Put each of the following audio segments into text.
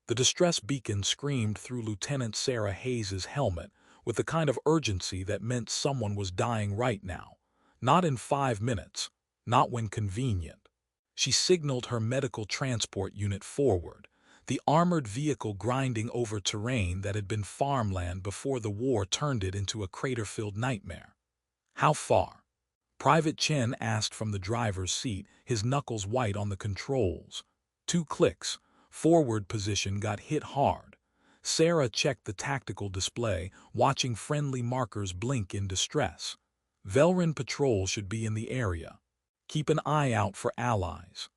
The distress beacon screamed through Lieutenant Sarah Hayes's helmet with the kind of urgency that meant someone was dying right now. Not in 5 minutes, not when convenient. She signaled her medical transport unit forward, the armored vehicle grinding over terrain that had been farmland before the war turned it into a crater-filled nightmare. How far? Private Chen asked from the driver's seat, his knuckles white on the controls. 2 clicks. Forward position got hit hard. Sarah checked the tactical display, watching friendly markers blink in distress. Velrin patrol should be in the area. Keep an eye out for allies.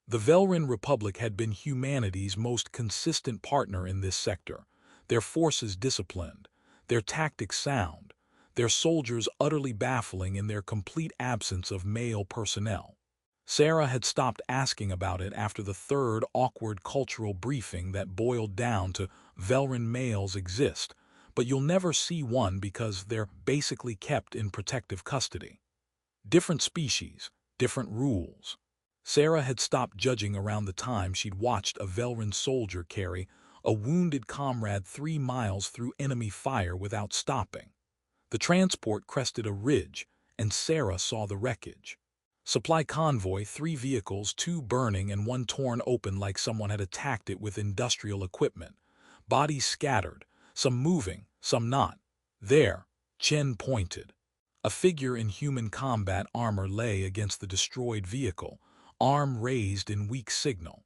The Velrin Republic had been humanity's most consistent partner in this sector, their forces disciplined, their tactics sound, their soldiers utterly baffling in their complete absence of male personnel. Sarah had stopped asking about it after the third awkward cultural briefing that boiled down to Velrin males exist, but you'll never see one because they're basically kept in protective custody. Different species, different rules. Sarah had stopped judging around the time she'd watched a Velrin soldier carry a wounded comrade 3 miles through enemy fire without stopping. The transport crested a ridge, and Sarah saw the wreckage. Supply convoy, 3 vehicles, 2 burning and 1 torn open like someone had attacked it with industrial equipment. Bodies scattered, some moving, some not. There, Chen pointed. A figure in human combat armor lay against the destroyed vehicle, arm raised in weak signal.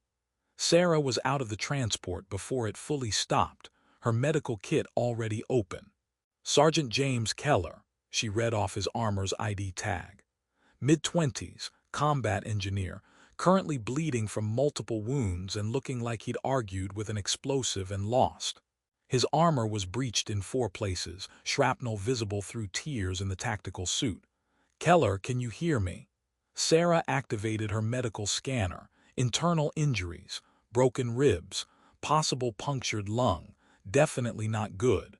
Sarah was out of the transport before it fully stopped, her medical kit already open. Sergeant James Keller, she read off his armor's ID tag. Mid-20s, combat engineer, currently bleeding from multiple wounds and looking like he'd argued with an explosive and lost. His armor was breached in 4 places, shrapnel visible through tears in the tactical suit. Keller, can you hear me? Sarah activated her medical scanner. Internal injuries, broken ribs, possible punctured lung, definitely not good.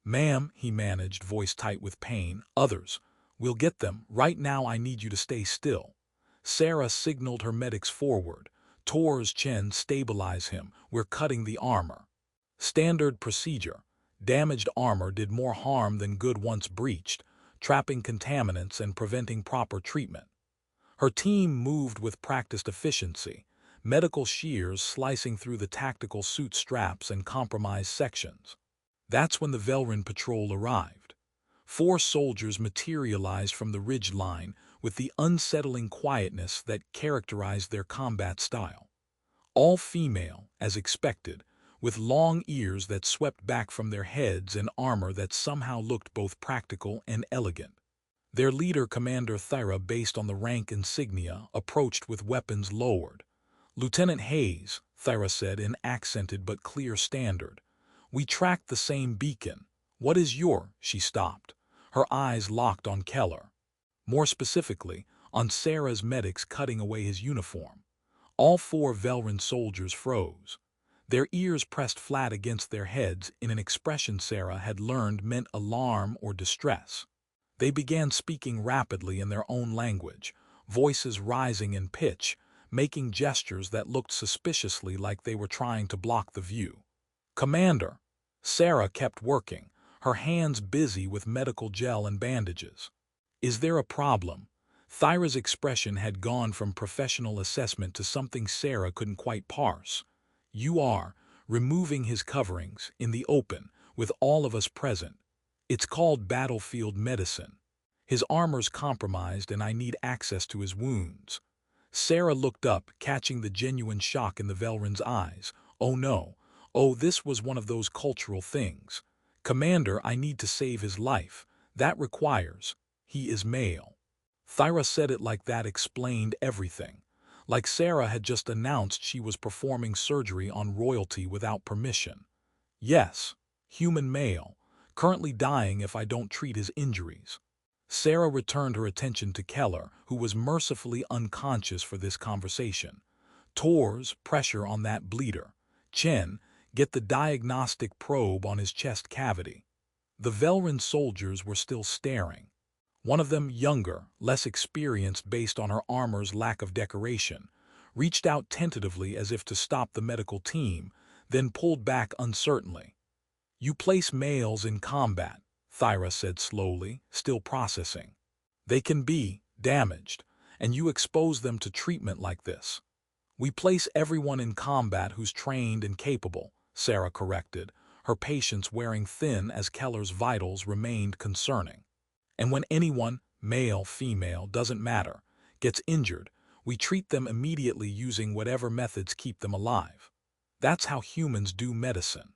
Ma'am, he managed, voice tight with pain. Others. We'll get them. Right now I need you to stay still. Sarah signaled her medics forward. Tor's Chen, stabilize him. We're cutting the armor. Standard procedure. Damaged armor did more harm than good once breached, trapping contaminants and preventing proper treatment. Her team moved with practiced efficiency, medical shears slicing through the tactical suit straps and compromised sections. That's when the Velrin patrol arrived. 4 soldiers materialized from the ridge line with the unsettling quietness that characterized their combat style. All female, as expected, with long ears that swept back from their heads and armor that somehow looked both practical and elegant. Their leader, Commander Lyrae, based on the rank insignia, approached with weapons lowered. Lieutenant Hayes, Lyrae said in accented but clear standard. We tracked the same beacon. What is your? She stopped, her eyes locked on Keller. More specifically, on Sarah's medics cutting away his uniform. All 4 Velrin soldiers froze. Their ears pressed flat against their heads in an expression Sarah had learned meant alarm or distress. They began speaking rapidly in their own language, voices rising in pitch, making gestures that looked suspiciously like they were trying to block the view. Commander, Sarah kept working, her hands busy with medical gel and bandages. Is there a problem? Lyrae's expression had gone from professional assessment to something Sarah couldn't quite parse. You are removing his coverings in the open with all of us present. It's called battlefield medicine. His armor's compromised and I need access to his wounds. Sarah looked up, catching the genuine shock in the Velrin's eyes. Oh no. Oh, this was one of those cultural things. Commander, I need to save his life. That requires. He is male. Lyrae said it like that explained everything. Like Sarah had just announced she was performing surgery on royalty without permission. Yes, human male. Currently dying if I don't treat his injuries. Sarah returned her attention to Keller, who was mercifully unconscious for this conversation. Tor's, pressure on that bleeder. Chen, get the diagnostic probe on his chest cavity. The Velrin soldiers were still staring. One of them, younger, less experienced based on her armor's lack of decoration, reached out tentatively as if to stop the medical team, then pulled back uncertainly. "You place males in combat," Thyra said slowly, still processing. "They can be damaged, and you expose them to treatment like this." "We place everyone in combat who's trained and capable," Sarah corrected, her patience wearing thin as Keller's vitals remained concerning. "And when anyone, male, female, doesn't matter, gets injured, we treat them immediately using whatever methods keep them alive. That's how humans do medicine."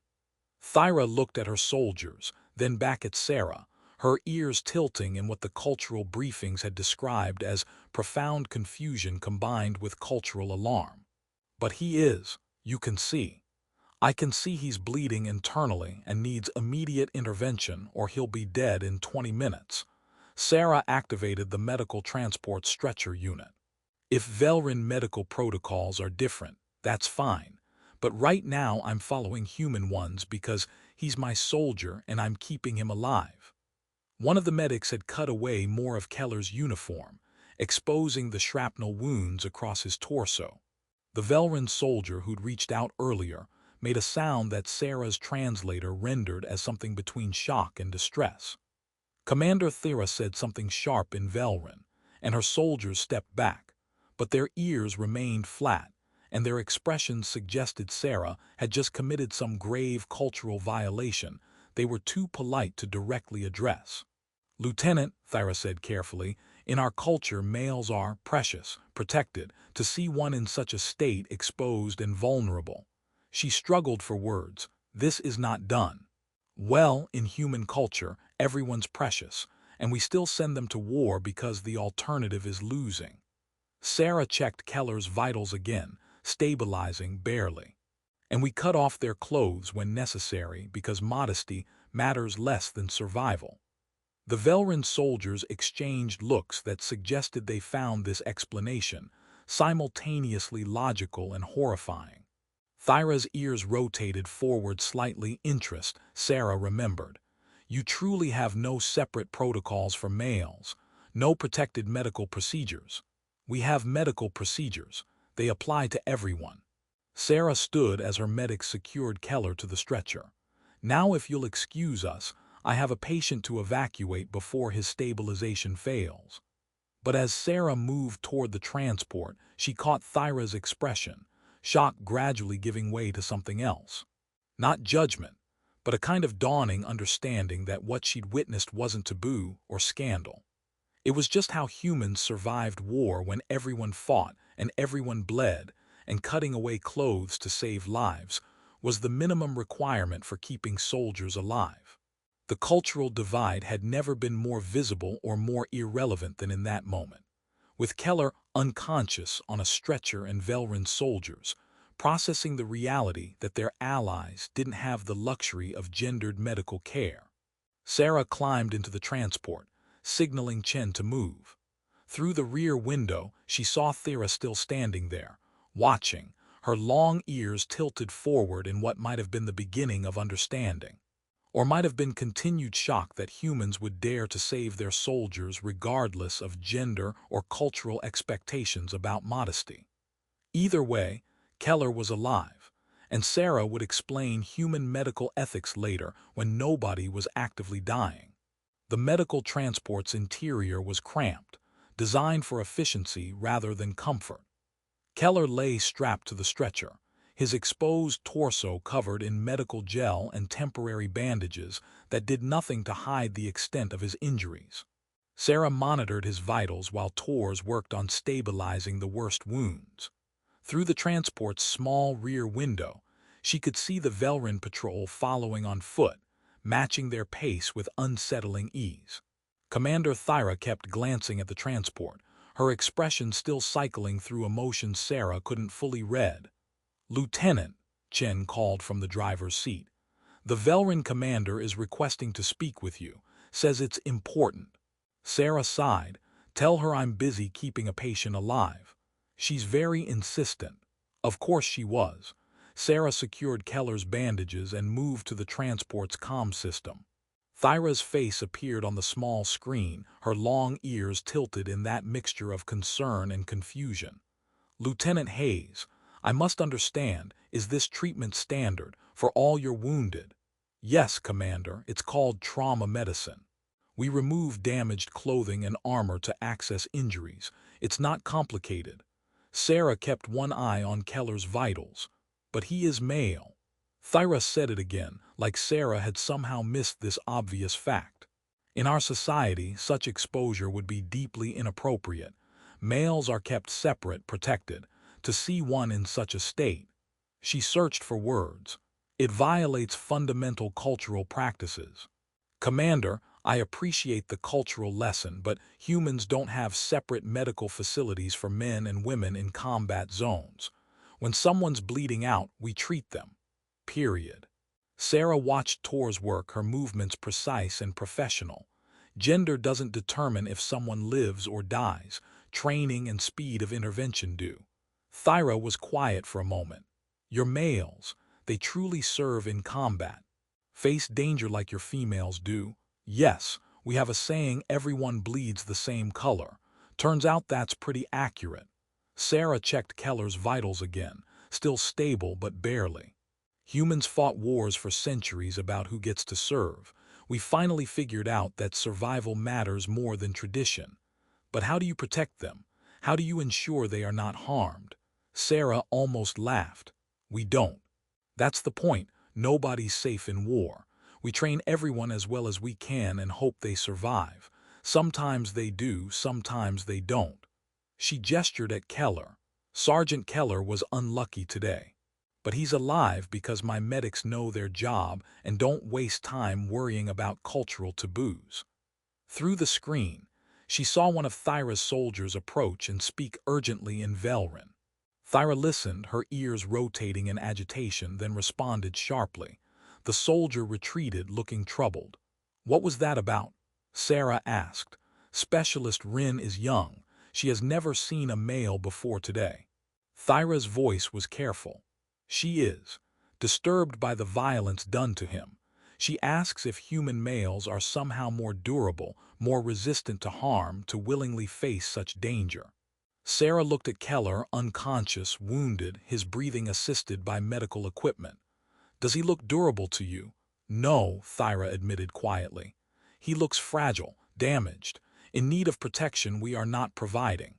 Thyra looked at her soldiers, then back at Sarah, her ears tilting in what the cultural briefings had described as profound confusion combined with cultural alarm. "But he is, you can see. I can see he's bleeding internally and needs immediate intervention or he'll be dead in 20 minutes. Sarah activated the medical transport stretcher unit. "If Velrin medical protocols are different, that's fine. But right now I'm following human ones because he's my soldier and I'm keeping him alive." One of the medics had cut away more of Keller's uniform, exposing the shrapnel wounds across his torso. The Velrin soldier who'd reached out earlier made a sound that Sarah's translator rendered as something between shock and distress. Commander Thera said something sharp in Velrin, and her soldiers stepped back, but their ears remained flat, and their expressions suggested Sarah had just committed some grave cultural violation they were too polite to directly address. "Lieutenant," Thyra said carefully, "in our culture males are precious, protected. To see one in such a state exposed and vulnerable." She struggled for words. "This is not done." "Well, in human culture, everyone's precious, and we still send them to war because the alternative is losing." Sarah checked Keller's vitals again, stabilizing barely. "And we cut off their clothes when necessary because modesty matters less than survival." The Velrin soldiers exchanged looks that suggested they found this explanation simultaneously logical and horrifying. Thyra's ears rotated forward slightly. "Interest," Sarah remembered. "You truly have no separate protocols for males, no protected medical procedures." "We have medical procedures. They apply to everyone." Sarah stood as her medics secured Keller to the stretcher. "Now if you'll excuse us, I have a patient to evacuate before his stabilization fails." But as Sarah moved toward the transport, she caught Thyra's expression, shock gradually giving way to something else. Not judgment, but a kind of dawning understanding that what she'd witnessed wasn't taboo or scandal. It was just how humans survived war when everyone fought and everyone bled, and cutting away clothes to save lives was the minimum requirement for keeping soldiers alive. The cultural divide had never been more visible or more irrelevant than in that moment. With Keller unconscious on a stretcher and Velrin soldiers processing the reality that their allies didn't have the luxury of gendered medical care, Sarah climbed into the transport, signaling Chen to move. Through the rear window, she saw Thera still standing there, watching, her long ears tilted forward in what might have been the beginning of understanding. Or might have been continued shock that humans would dare to save their soldiers regardless of gender or cultural expectations about modesty. Either way, Keller was alive, and Sarah would explain human medical ethics later when nobody was actively dying. The medical transport's interior was cramped, designed for efficiency rather than comfort. Keller lay strapped to the stretcher, his exposed torso covered in medical gel and temporary bandages that did nothing to hide the extent of his injuries. Sarah monitored his vitals while Tors worked on stabilizing the worst wounds. Through the transport's small rear window, she could see the Velrin patrol following on foot, matching their pace with unsettling ease. Commander Thyra kept glancing at the transport, her expression still cycling through emotions Sarah couldn't fully read. "Lieutenant," Chen called from the driver's seat, "the Velrin commander is requesting to speak with you, says it's important." Sarah sighed. "Tell her I'm busy keeping a patient alive." "She's very insistent." Of course she was. Sarah secured Keller's bandages and moved to the transport's comm system. Thyra's face appeared on the small screen, her long ears tilted in that mixture of concern and confusion. "Lieutenant Hayes, I must understand, is this treatment standard for all your wounded? Yes, Commander, it's called trauma medicine. We remove damaged clothing and armor to access injuries. It's not complicated. Sarah kept one eye on Keller's vitals. But he is male. Thyra said it again, like Sarah had somehow missed this obvious fact. In our society, such exposure would be deeply inappropriate. Males are kept separate, protected. To see one in such a state, she searched for words. It violates fundamental cultural practices. Commander, I appreciate the cultural lesson, but humans don't have separate medical facilities for men and women in combat zones. When someone's bleeding out, we treat them. Period. Sarah watched Tor's work, her movements precise and professional. Gender doesn't determine if someone lives or dies. Training and speed of intervention do. Thyra was quiet for a moment. Your males, they truly serve in combat. Face danger like your females do. Yes, we have a saying, everyone bleeds the same color. Turns out that's pretty accurate. Sarah checked Keller's vitals again, still stable but barely. Humans fought wars for centuries about who gets to serve. We finally figured out that survival matters more than tradition. But how do you protect them? How do you ensure they are not harmed? Sarah almost laughed. We don't. That's the point. Nobody's safe in war. We train everyone as well as we can and hope they survive. Sometimes they do, sometimes they don't. She gestured at Keller. Sergeant Keller was unlucky today. But he's alive because my medics know their job and don't waste time worrying about cultural taboos. Through the screen, she saw one of Thyra's soldiers approach and speak urgently in Velrin. Thyra listened, her ears rotating in agitation, then responded sharply. The soldier retreated, looking troubled. What was that about? Sarah asked. Specialist Rin is young. She has never seen a male before today. Thyra's voice was careful. She is disturbed by the violence done to him. She asks if human males are somehow more durable, more resistant to harm, to willingly face such danger. Sarah looked at Keller, unconscious, wounded, his breathing assisted by medical equipment. Does he look durable to you? No, Thyra admitted quietly. He looks fragile, damaged, in need of protection we are not providing.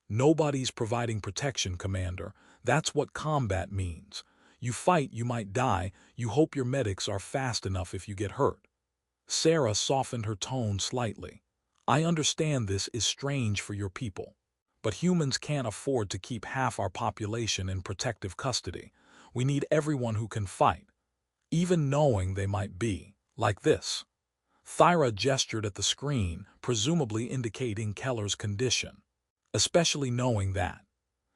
Nobody's providing protection, Commander. That's what combat means. You fight, you might die, you hope your medics are fast enough if you get hurt. Sarah softened her tone slightly. I understand this is strange for your people. But humans can't afford to keep half our population in protective custody. We need everyone who can fight, even knowing they might be like this. Thyra gestured at the screen, presumably indicating Keller's condition. Especially knowing that.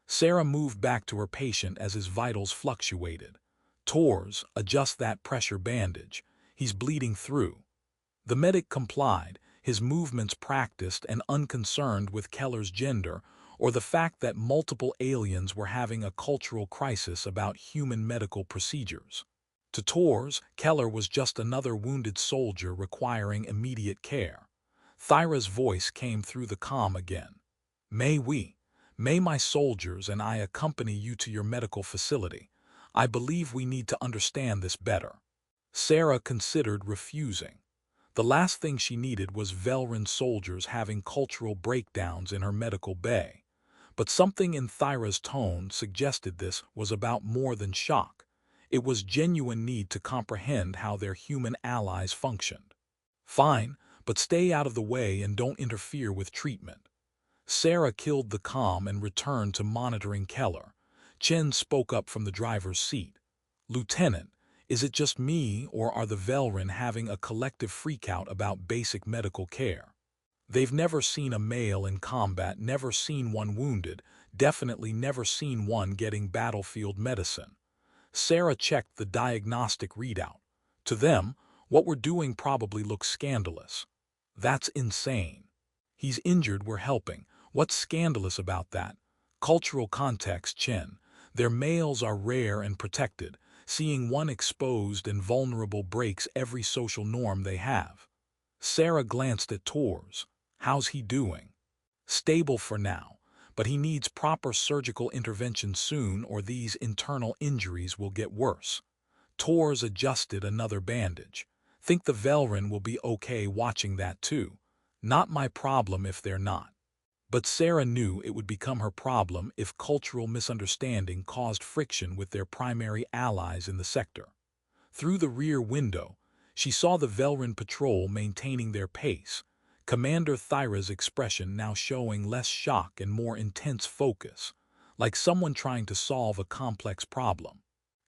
Sarah moved back to her patient as his vitals fluctuated. Tors, adjust that pressure bandage. He's bleeding through. The medic complied, his movements practiced and unconcerned with Keller's gender or the fact that multiple aliens were having a cultural crisis about human medical procedures. To Tors, Keller was just another wounded soldier requiring immediate care. Thyra's voice came through the comm again. May my soldiers and I accompany you to your medical facility. I believe we need to understand this better. Sarah considered refusing. The last thing she needed was Velrin soldiers having cultural breakdowns in her medical bay. But something in Thyra's tone suggested this was about more than shock. It was genuine need to comprehend how their human allies functioned. Fine, but stay out of the way and don't interfere with treatment. Sarah killed the comm and returned to monitoring Keller. Chen spoke up from the driver's seat. Lieutenant, is it just me or are the Velrin having a collective freakout about basic medical care? They've never seen a male in combat, never seen one wounded, definitely never seen one getting battlefield medicine. Sarah checked the diagnostic readout. To them, what we're doing probably looks scandalous. That's insane. He's injured, we're helping. What's scandalous about that? Cultural context, Chen. Their males are rare and protected. Seeing one exposed and vulnerable breaks every social norm they have. Sarah glanced at Tors. How's he doing? Stable for now, but he needs proper surgical intervention soon or these internal injuries will get worse. Tors adjusted another bandage. Think the Velryn will be okay watching that too. Not my problem if they're not. But Sarah knew it would become her problem if cultural misunderstanding caused friction with their primary allies in the sector. Through the rear window, she saw the Velryn patrol maintaining their pace, Commander Thyra's expression now showing less shock and more intense focus, like someone trying to solve a complex problem.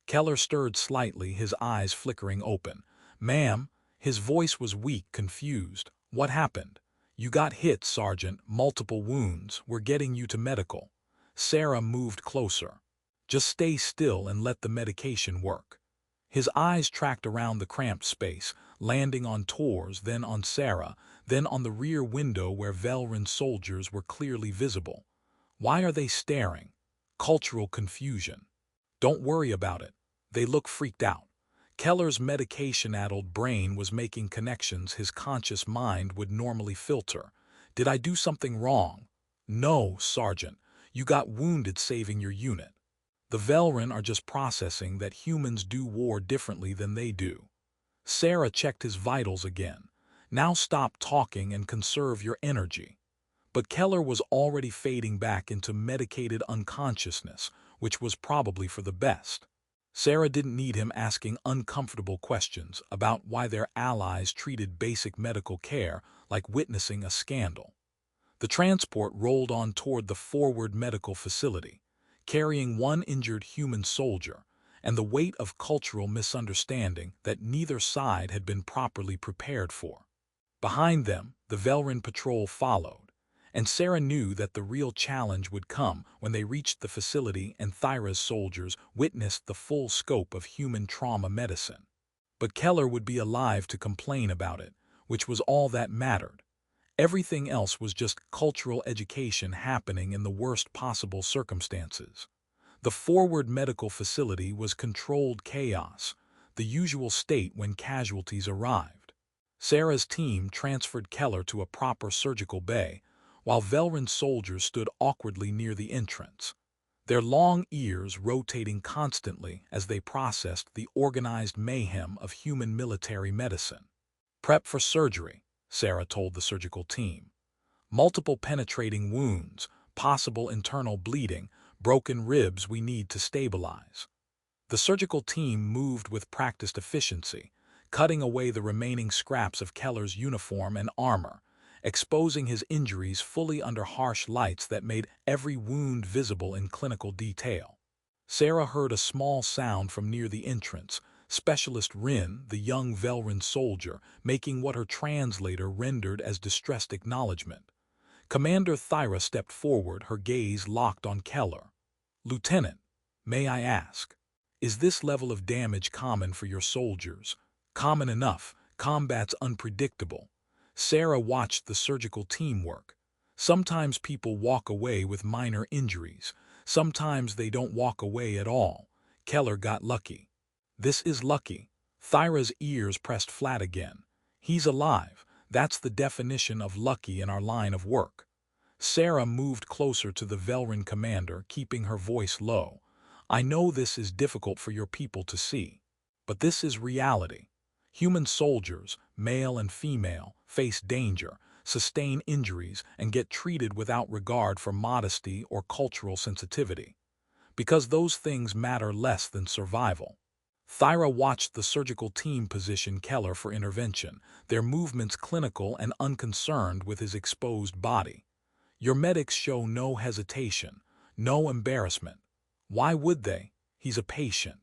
Keller stirred slightly, his eyes flickering open. "Ma'am," his voice was weak, confused. "What happened?" "You got hit, Sergeant. Multiple wounds. We're getting you to medical." Sarah moved closer. "Just stay still and let the medication work." His eyes tracked around the cramped space, landing on Tors, then on Sarah, then on the rear window where Velryn soldiers were clearly visible. Why are they staring? Cultural confusion. "Don't worry about it." They look freaked out. Keller's medication-addled brain was making connections his conscious mind would normally filter. "Did I do something wrong?" "No, Sergeant. You got wounded saving your unit." The Velryn are just processing that humans do war differently than they do. Sarah checked his vitals again. "Now stop talking and conserve your energy." But Keller was already fading back into medicated unconsciousness, which was probably for the best. Sarah didn't need him asking uncomfortable questions about why their allies treated basic medical care like witnessing a scandal. The transport rolled on toward the forward medical facility, carrying one injured human soldier, and the weight of cultural misunderstanding that neither side had been properly prepared for. Behind them, the Velryn patrol followed, and Sarah knew that the real challenge would come when they reached the facility and Thyra's soldiers witnessed the full scope of human trauma medicine. But Keller would be alive to complain about it, which was all that mattered. Everything else was just cultural education happening in the worst possible circumstances. The forward medical facility was controlled chaos, the usual state when casualties arrived. Sarah's team transferred Keller to a proper surgical bay, while Velryn soldiers stood awkwardly near the entrance, their long ears rotating constantly as they processed the organized mayhem of human military medicine. "Prep for surgery," Sarah told the surgical team. "Multiple penetrating wounds, possible internal bleeding, broken ribs we need to stabilize." The surgical team moved with practiced efficiency, cutting away the remaining scraps of Keller's uniform and armor, exposing his injuries fully under harsh lights that made every wound visible in clinical detail. Sarah heard a small sound from near the entrance, Specialist Rin, the young Velryn soldier, making what her translator rendered as distressed acknowledgement. Commander Thyra stepped forward, her gaze locked on Keller. "Lieutenant, may I ask, is this level of damage common for your soldiers?" "Common enough. Combat's unpredictable." Sarah watched the surgical team work. Sometimes people walk away with minor injuries. Sometimes they don't walk away at all. Keller got lucky. "This is lucky." Thyra's ears pressed flat again. "He's alive. That's the definition of lucky in our line of work." Sarah moved closer to the Velryn commander, keeping her voice low. "I know this is difficult for your people to see, but this is reality. Human soldiers, male and female, face danger, sustain injuries, and get treated without regard for modesty or cultural sensitivity, because those things matter less than survival." Thyra watched the surgical team position Keller for intervention, their movements clinical and unconcerned with his exposed body. "Your medics show no hesitation, no embarrassment. Why would they? He's a patient.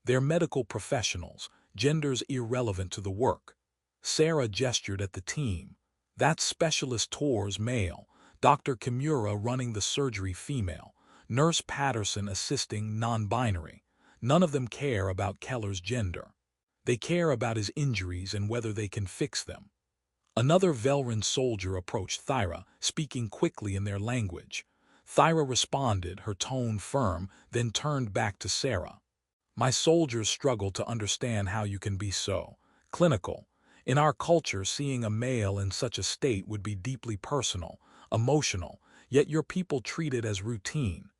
They're medical professionals, gender's irrelevant to the work." Sarah gestured at the team. "That's Specialist Tors male, Dr. Kimura running the surgery female, Nurse Patterson assisting non-binary. None of them care about Keller's gender. They care about his injuries and whether they can fix them." Another Velryn soldier approached Thyra, speaking quickly in their language. Thyra responded, her tone firm, then turned back to Sarah. "My soldiers struggle to understand how you can be so clinical. In our culture, seeing a male in such a state would be deeply personal, emotional, Yet your people treat it as routine.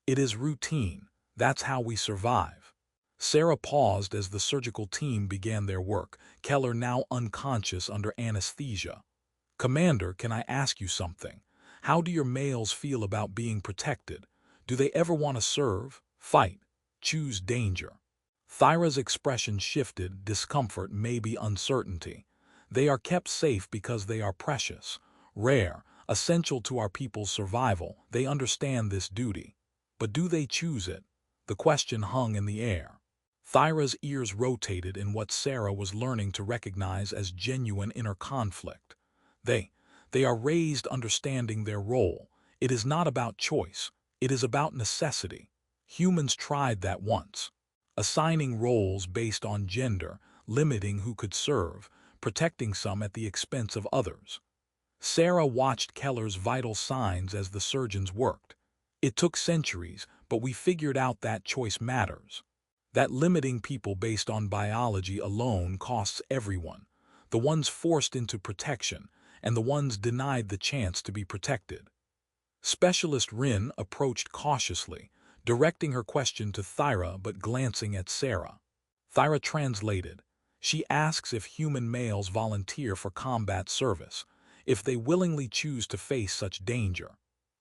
It is routine. That's how we survive. Sarah paused as the surgical team began their work, Keller now unconscious under anesthesia. Commander, can I ask you something? How do your males feel about being protected? Do they ever want to serve, fight, choose danger? Thyra's expression shifted, discomfort, maybe uncertainty. They are kept safe because they are precious, rare, essential to our people's survival. They understand this duty. But do they choose it? The question hung in the air. Thyra's ears rotated in what Sarah was learning to recognize as genuine inner conflict. They are raised understanding their role. It is not about choice. It is about necessity. Humans tried that once, assigning roles based on gender, limiting who could serve, protecting some at the expense of others. Sarah watched Keller's vital signs as the surgeons worked. It took centuries, but we figured out that choice matters. That limiting people based on biology alone costs everyone, the ones forced into protection and the ones denied the chance to be protected. Specialist Rin approached cautiously, directing her question to Thyra but glancing at Sarah. Thyra translated. She asks if human males volunteer for combat service, if they willingly choose to face such danger.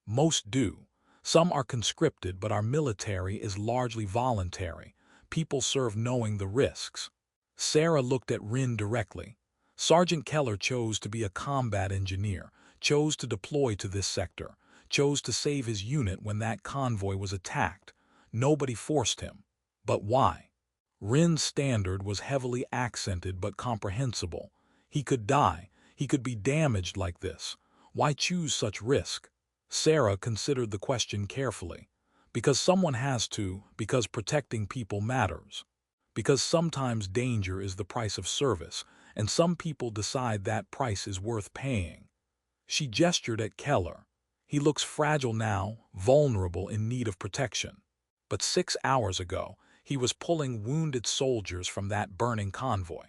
Most do. Some are conscripted, but our military is largely voluntary. People serve knowing the risks. Sarah looked at Rin directly. Sergeant Keller chose to be a combat engineer, chose to deploy to this sector, chose to save his unit when that convoy was attacked. Nobody forced him. But why? Rin's standard was heavily accented but comprehensible. He could die. He could be damaged like this. Why choose such risk? Sarah considered the question carefully. Because someone has to, because protecting people matters. Because sometimes danger is the price of service, and some people decide that price is worth paying. She gestured at Keller. He looks fragile now, vulnerable, in need of protection. But 6 hours ago, he was pulling wounded soldiers from that burning convoy.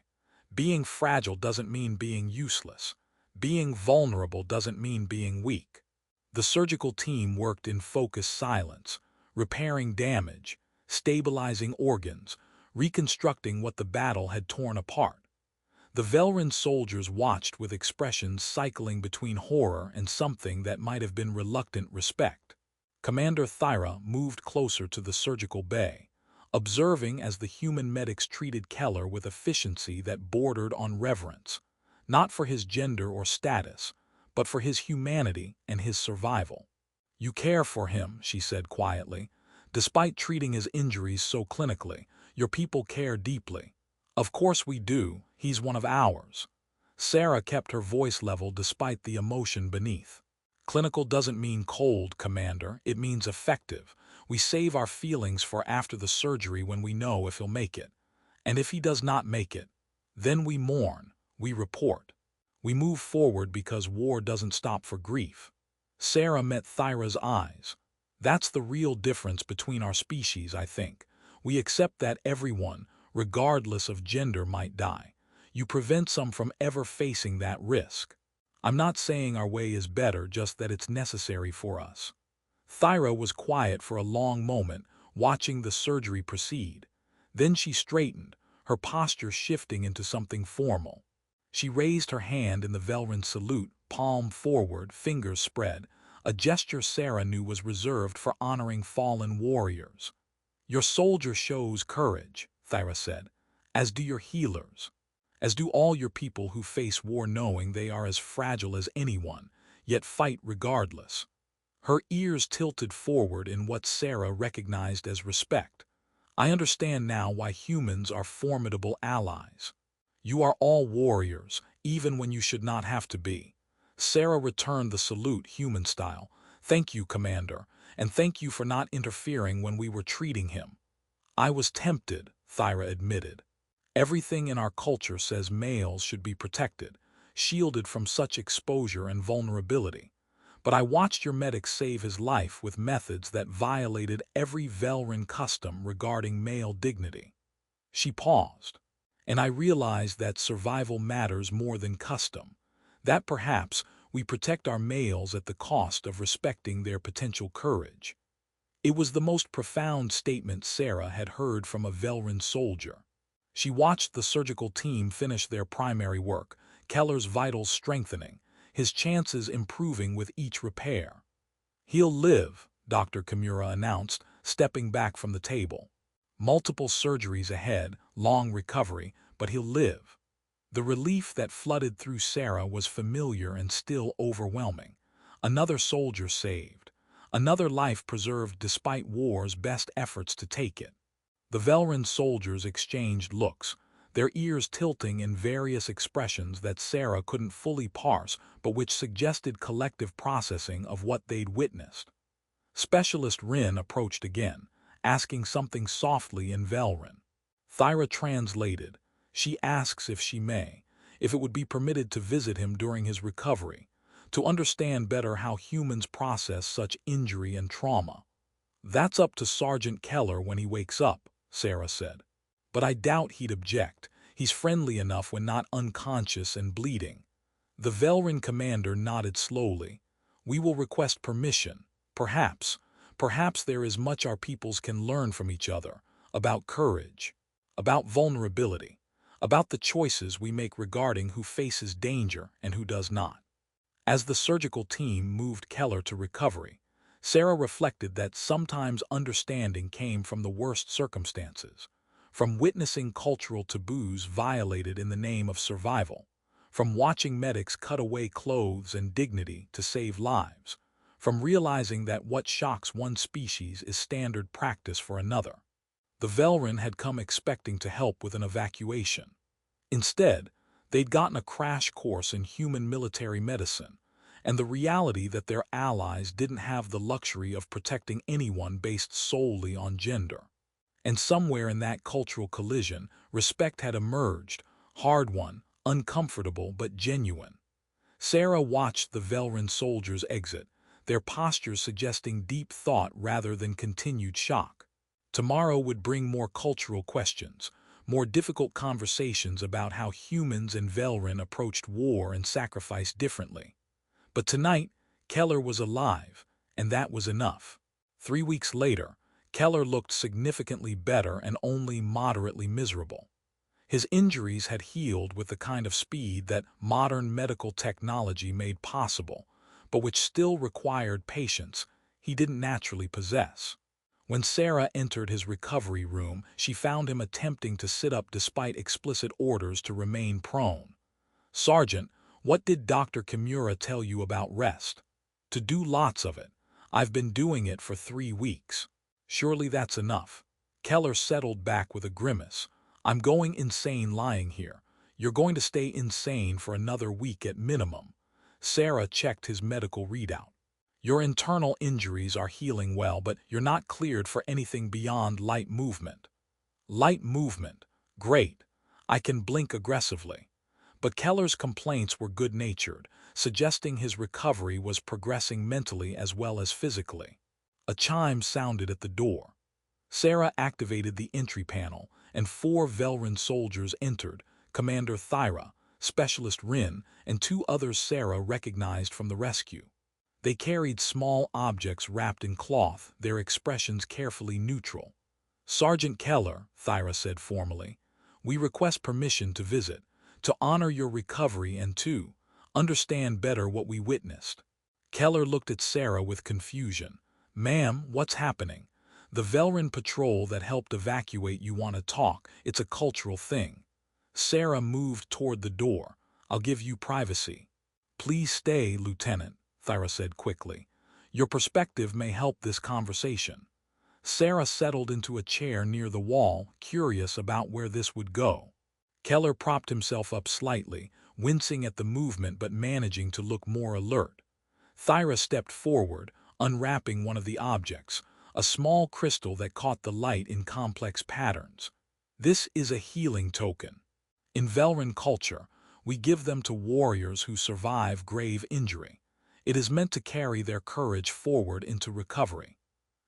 Being fragile doesn't mean being useless. Being vulnerable doesn't mean being weak. The surgical team worked in focused silence, repairing damage, stabilizing organs, reconstructing what the battle had torn apart. The Velrin soldiers watched with expressions cycling between horror and something that might have been reluctant respect. Commander Thyra moved closer to the surgical bay, observing as the human medics treated Keller with efficiency that bordered on reverence, not for his gender or status, but for his humanity and his survival. "You care for him," she said quietly. "Despite treating his injuries so clinically, your people care deeply." "Of course we do. He's one of ours." Sarah kept her voice level despite the emotion beneath. "Clinical doesn't mean cold, Commander. It means effective. We save our feelings for after the surgery when we know if he'll make it. And if he does not make it, then we mourn, we report. We move forward because war doesn't stop for grief." Sarah met Thyra's eyes. "That's the real difference between our species, I think. We accept that everyone, regardless of gender, might die. You prevent some from ever facing that risk. I'm not saying our way is better, just that it's necessary for us." Thyra was quiet for a long moment, watching the surgery proceed. Then she straightened, her posture shifting into something formal. She raised her hand in the Velrin salute, palm forward, fingers spread, a gesture Sarah knew was reserved for honoring fallen warriors. "Your soldier shows courage," Thyra said, "as do your healers. As do all your people who face war knowing they are as fragile as anyone, yet fight regardless." Her ears tilted forward in what Sarah recognized as respect. "I understand now why humans are formidable allies. You are all warriors, even when you should not have to be." Sarah returned the salute human style. "Thank you, Commander, and thank you for not interfering when we were treating him." "I was tempted," Thyra admitted. "Everything in our culture says males should be protected, shielded from such exposure and vulnerability. But I watched your medic save his life with methods that violated every Velrin custom regarding male dignity." She paused. "And I realized that survival matters more than custom. That perhaps We protect our males at the cost of respecting their potential courage. It was the most profound statement Sarah had heard from a Velran soldier. She watched the surgical team finish their primary work, Keller's vitals strengthening, his chances improving with each repair. "He'll live," Dr. Kimura announced, stepping back from the table. "Multiple surgeries ahead, long recovery, but he'll live." The relief that flooded through Sarah was familiar and still overwhelming. Another soldier saved. Another life preserved despite war's best efforts to take it. The Velran soldiers exchanged looks, their ears tilting in various expressions that Sarah couldn't fully parse but which suggested collective processing of what they'd witnessed. Specialist Rin approached again, asking something softly in Velran. Thyra translated. She asks if she may, if it would be permitted to visit him during his recovery, to understand better how humans process such injury and trauma. "That's up to Sergeant Keller when he wakes up," Sarah said. "But I doubt he'd object. He's friendly enough when not unconscious and bleeding." The Velran commander nodded slowly. "We will request permission. Perhaps there is much our peoples can learn from each other, about courage, about vulnerability, about the choices we make regarding who faces danger and who does not." As the surgical team moved Keller to recovery, Sarah reflected that sometimes understanding came from the worst circumstances, from witnessing cultural taboos violated in the name of survival, from watching medics cut away clothes and dignity to save lives, from realizing that what shocks one species is standard practice for another. The Velran had come expecting to help with an evacuation. Instead, they'd gotten a crash course in human military medicine, and the reality that their allies didn't have the luxury of protecting anyone based solely on gender. And somewhere in that cultural collision, respect had emerged, hard-won, uncomfortable but genuine. Sarah watched the Velran soldiers exit, their postures suggesting deep thought rather than continued shock. Tomorrow would bring more cultural questions, more difficult conversations about how humans and Velran approached war and sacrifice differently. But tonight, Keller was alive, and that was enough. 3 weeks later, Keller looked significantly better and only moderately miserable. His injuries had healed with the kind of speed that modern medical technology made possible, but which still required patience he didn't naturally possess. When Sarah entered his recovery room, she found him attempting to sit up despite explicit orders to remain prone. "Sergeant, what did Dr. Kimura tell you about rest?" "To do lots of it. I've been doing it for 3 weeks. "Surely that's enough." Keller settled back with a grimace. "I'm going insane lying here. You're going to stay insane for another week at minimum." Sarah checked his medical readout. "Your internal injuries are healing well, but you're not cleared for anything beyond light movement." "Light movement. Great. I can blink aggressively." But Keller's complaints were good-natured, suggesting his recovery was progressing mentally as well as physically. A chime sounded at the door. Sarah activated the entry panel, and 4 Velran soldiers entered, Commander Thyra, Specialist Rin, and 2 others Sarah recognized from the rescue. They carried small objects wrapped in cloth, their expressions carefully neutral. "Sergeant Keller," Thyra said formally, "we request permission to visit, to honor your recovery and to understand better what we witnessed." Keller looked at Sarah with confusion. "Ma'am, what's happening? The Velran patrol that helped evacuate you want to talk. It's a cultural thing." Sarah moved toward the door. "I'll give you privacy." "Please stay, Lieutenant," Thyra said quickly. "Your perspective may help this conversation." Sarah settled into a chair near the wall, curious about where this would go. Keller propped himself up slightly, wincing at the movement but managing to look more alert. Thyra stepped forward, unwrapping one of the objects, a small crystal that caught the light in complex patterns. "This is a healing token. In Velran culture, we give them to warriors who survive grave injury. It is meant to carry their courage forward into recovery."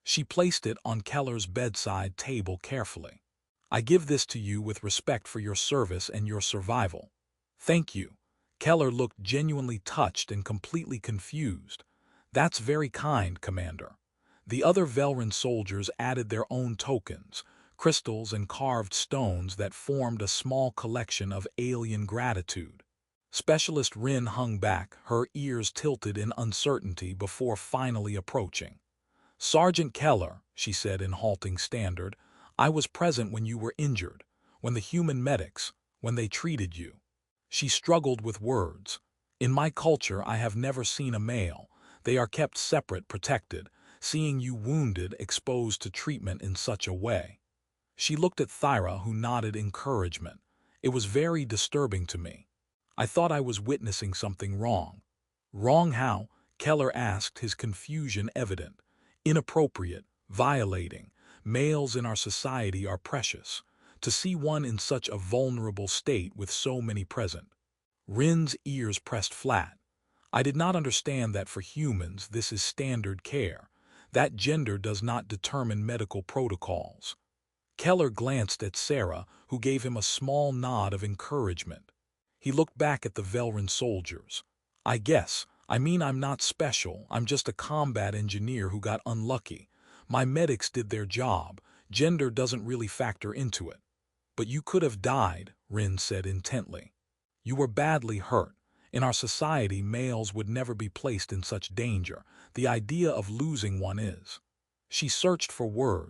She placed it on Keller's bedside table carefully. "I give this to you with respect for your service and your survival." "Thank you." Keller looked genuinely touched and completely confused. That's very kind, Commander. The other Velran soldiers added their own tokens, crystals and carved stones that formed a small collection of alien gratitude. Specialist Rin hung back, her ears tilted in uncertainty before finally approaching. Sergeant Keller, she said in halting standard, I was present when you were injured, when the human medics, when they treated you. She struggled with words. In my culture, I have never seen a male. They are kept separate, protected. Seeing you wounded, exposed to treatment in such a way. She looked at Thyra, who nodded encouragement. It was very disturbing to me. I thought I was witnessing something wrong. Wrong how? Keller asked, his confusion evident. Inappropriate, violating. Males in our society are precious. To see one in such a vulnerable state with so many present. Rin's ears pressed flat. I did not understand that for humans this is standard care. That gender does not determine medical protocols. Keller glanced at Sarah, who gave him a small nod of encouragement. He looked back at the Velran soldiers. I mean I'm not special, I'm just a combat engineer who got unlucky. My medics did their job, gender doesn't really factor into it. But you could have died, Rin said intently. You were badly hurt. In our society, males would never be placed in such danger. The idea of losing one is. She searched for words.